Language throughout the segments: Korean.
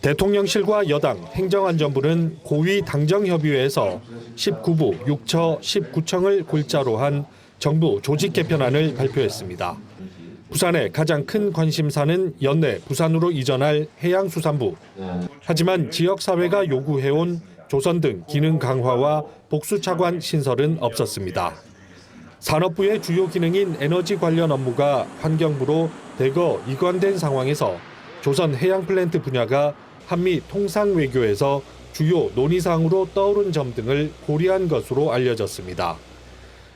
대통령실과 여당, 행정안전부는 고위 당정협의회에서 19부 6처 19청을 골자로 한 정부 조직 개편안을 발표했습니다. 부산의 가장 큰 관심사는 연내 부산으로 이전할 해양수산부. 하지만 지역사회가 요구해온 조선 등 기능 강화와 복수차관 신설은 없었습니다. 산업부의 주요 기능인 에너지 관련 업무가 환경부로 대거 이관된 상황에서 조선 해양플랜트 분야가 한미 통상외교에서 주요 논의사항으로 떠오른 점 등을 고려한 것으로 알려졌습니다.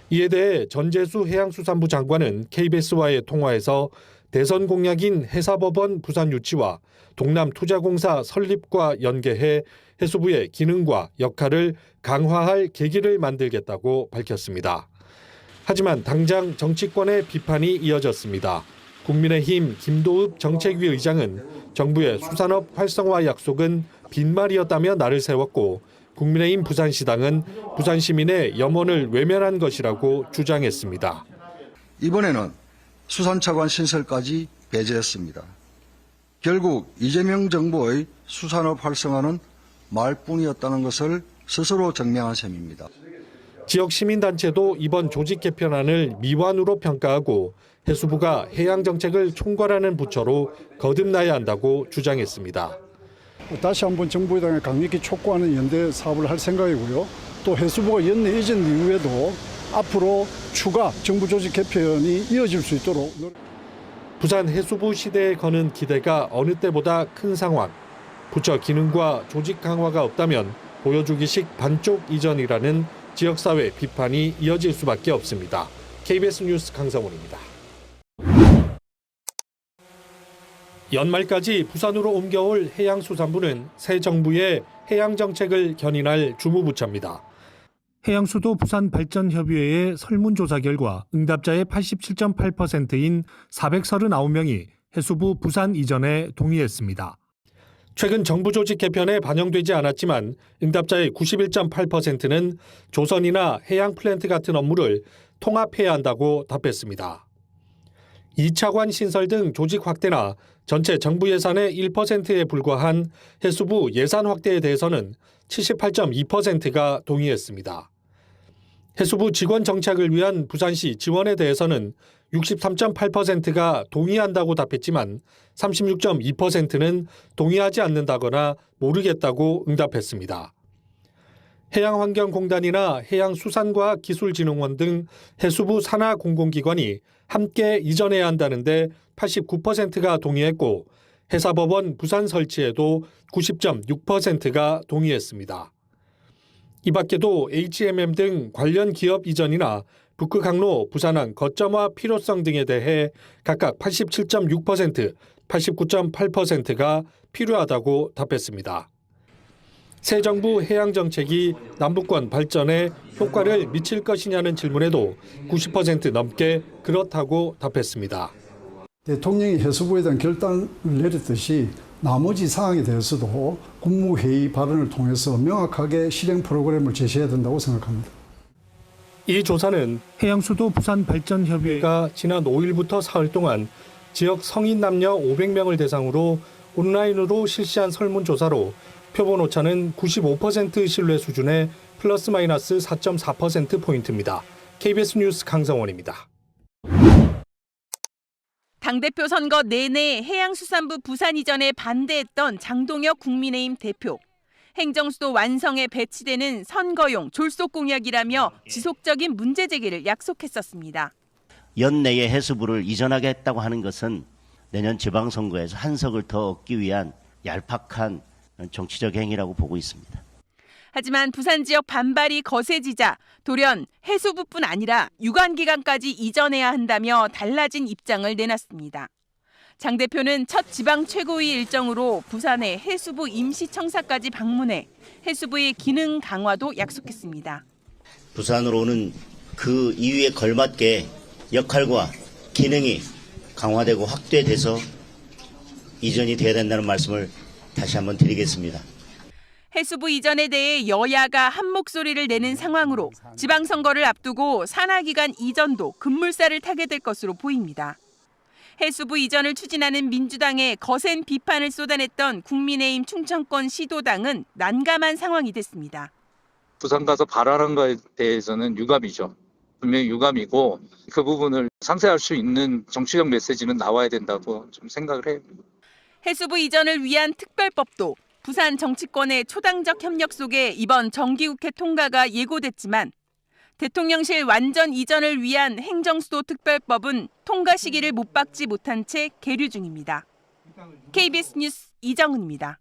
이에 대해 전재수 해양수산부 장관은 KBS와의 통화에서 대선 공약인 해사법원 부산 유치와 동남투자공사 설립과 연계해 해수부의 기능과 역할을 강화할 계기를 만들겠다고 밝혔습니다. 하지만 당장 정치권의 비판이 이어졌습니다. 국민의힘 김도읍 정책위 의장은 정부의 수산업 활성화 약속은 빈말이었다며 날을 세웠고 국민의힘 부산시당은 부산 시민의 염원을 외면한 것이라고 주장했습니다. 이번에는 수산차관 신설까지 배제했습니다. 결국 이재명 정부의 수산업 활성화는 말뿐이었다는 것을 스스로 증명한 셈입니다. 지역 시민단체도 이번 조직 개편안을 미완으로 평가하고 해수부가 해양정책을 총괄하는 부처로 거듭나야 한다고 주장했습니다. 다시 한번 정부 여당에 강력히 촉구하는 연대 사업을 할 생각이고요. 또 해수부가 연내 이전 이후에도 앞으로 추가 정부 조직 개편이 이어질 수 있도록 부산 해수부 시대에 거는 기대가 어느 때보다 큰 상황. 부처 기능과 조직 강화가 없다면 보여주기식 반쪽 이전이라는 지역사회 비판이 이어질 수밖에 없습니다. KBS 뉴스 강성훈입니다. 연말까지 부산으로 옮겨올 해양수산부는 새 정부의 해양정책을 견인할 주무부처입니다. 해양수도 부산발전협의회의 설문조사 결과 응답자의 87.8%인 439명이 해수부 부산 이전에 동의했습니다. 최근 정부 조직 개편에 반영되지 않았지만 응답자의 91.8%는 조선이나 해양 플랜트 같은 업무를 통합해야 한다고 답했습니다. 2차관 신설 등 조직 확대나 전체 정부 예산의 1%에 불과한 해수부 예산 확대에 대해서는 78.2%가 동의했습니다. 해수부 직원 정착을 위한 부산시 지원에 대해서는 63.8%가 동의한다고 답했지만 36.2%는 동의하지 않는다거나 모르겠다고 응답했습니다. 해양환경공단이나 해양수산과기술진흥원 등 해수부 산하 공공기관이 함께 이전해야 한다는데 89%가 동의했고 해사법원 부산 설치에도 90.6%가 동의했습니다. 이 밖에도 HMM 등 관련 기업 이전이나 북극항로 부산항 거점화 필요성 등에 대해 각각 87.6%, 89.8%가 필요하다고 답했습니다. 새 정부 해양정책이 남북권 발전에 효과를 미칠 것이냐는 질문에도 90% 넘게 그렇다고 답했습니다. 대통령이 해수부에 대한 결단을 내렸듯이 나머지 사항에 대해서도 국무회의 발언을 통해서 명확하게 실행 프로그램을 제시해야 된다고 생각합니다. 이 조사는 해양수도 부산발전협의회가 지난 5일부터 사흘 동안 지역 성인 남녀 500명을 대상으로 온라인으로 실시한 설문조사로 표본 오차는 95% 신뢰 수준의 플러스 마이너스 4.4%포인트입니다. KBS 뉴스 강성원입니다. 당대표 선거 내내 해양수산부 부산 이전에 반대했던 장동혁 국민의힘 대표. 행정수도 완성에 배치되는 선거용 졸속 공약이라며 지속적인 문제 제기를 약속했었습니다. 연내에 해수부를 이전하겠다고 하는 것은 내년 지방선거에서 한석을 더 얻기 위한 얄팍한 정치적 행위라고 보고 있습니다. 하지만 부산 지역 반발이 거세지자 돌연 해수부뿐 아니라 유관기관까지 이전해야 한다며 달라진 입장을 내놨습니다. 장 대표는 첫 지방 최고위 일정으로 부산의 해수부 임시청사까지 방문해 해수부의 기능 강화도 약속했습니다. 부산으로 오는 그 이유에 걸맞게 역할과 기능이 강화되고 확대돼서 이전이 돼야 된다는 말씀을 다시 한번 드리겠습니다. 해수부 이전에 대해 여야가 한 목소리를 내는 상황으로 지방선거를 앞두고 산하기관 이전도 급물살을 타게 될 것으로 보입니다. 해수부 이전을 추진하는 민주당의 거센 비판을 쏟아냈던 국민의힘 충청권 시도당은 난감한 상황이 됐습니다. 부산 가서 발언한 것에 대해서는 유감이죠. 분명히 유감이고 그 부분을 상쇄할 수 있는 정치적 메시지는 나와야 된다고 좀 생각을 해요. 해수부 이전을 위한 특별법도 부산 정치권의 초당적 협력 속에 이번 정기국회 통과가 예고됐지만 대통령실 완전 이전을 위한 행정수도 특별법은 통과 시기를 못 박지 못한 채 계류 중입니다. KBS 뉴스 이정은입니다.